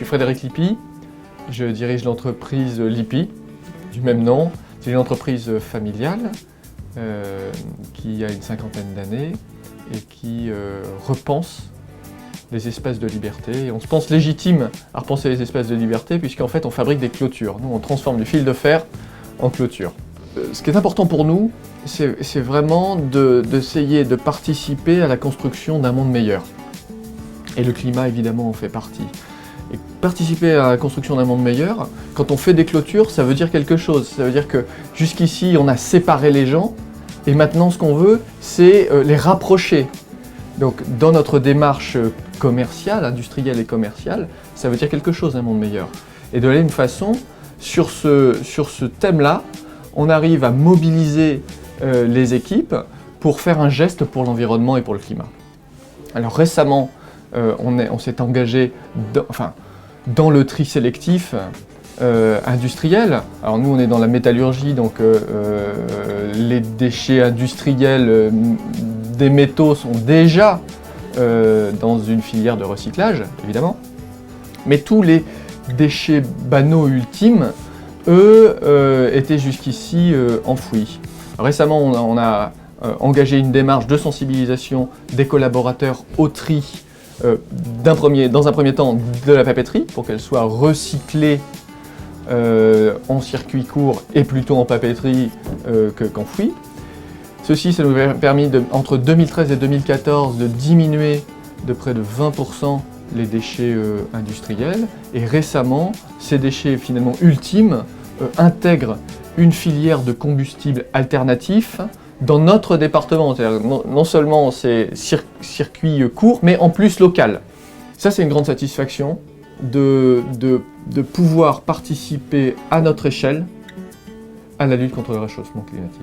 Frédéric Lippi, je dirige l'entreprise Lippi, du même nom. C'est une entreprise familiale qui a une cinquantaine d'années et qui repense les espaces de liberté. Et on se pense légitime à repenser les espaces de liberté puisqu'en fait on fabrique des clôtures. Nous on transforme du fil de fer en clôture. Ce qui est important pour nous, c'est vraiment d'essayer de participer à la construction d'un monde meilleur. Et le climat évidemment en fait partie. Et participer à la construction d'un monde meilleur, quand on fait des clôtures, ça veut dire quelque chose. Ça veut dire que jusqu'ici, on a séparé les gens, et maintenant, ce qu'on veut, c'est les rapprocher. Donc, dans notre démarche commerciale, industrielle et commerciale, ça veut dire quelque chose, un monde meilleur. Et de la même façon, sur ce thème-là, on arrive à mobiliser les équipes pour faire un geste pour l'environnement et pour le climat. Alors récemment, on s'est engagé dans le tri sélectif industriel. Alors nous on est dans la métallurgie, donc les déchets industriels des métaux sont déjà dans une filière de recyclage, évidemment. Mais tous les déchets banaux ultimes, eux, étaient jusqu'ici enfouis. Récemment on a engagé une démarche de sensibilisation des collaborateurs au tri dans un premier temps de la papeterie pour qu'elle soit recyclée en circuit court et plutôt en papeterie qu'enfouie. Ceci, ça nous a permis entre 2013 et 2014 de diminuer de près de 20% les déchets industriels et récemment ces déchets finalement ultimes intègrent une filière de combustibles alternatifs dans notre département, c'est-à-dire non seulement c'est circuit court, mais en plus local. Ça, c'est une grande satisfaction de pouvoir participer à notre échelle à la lutte contre le réchauffement climatique.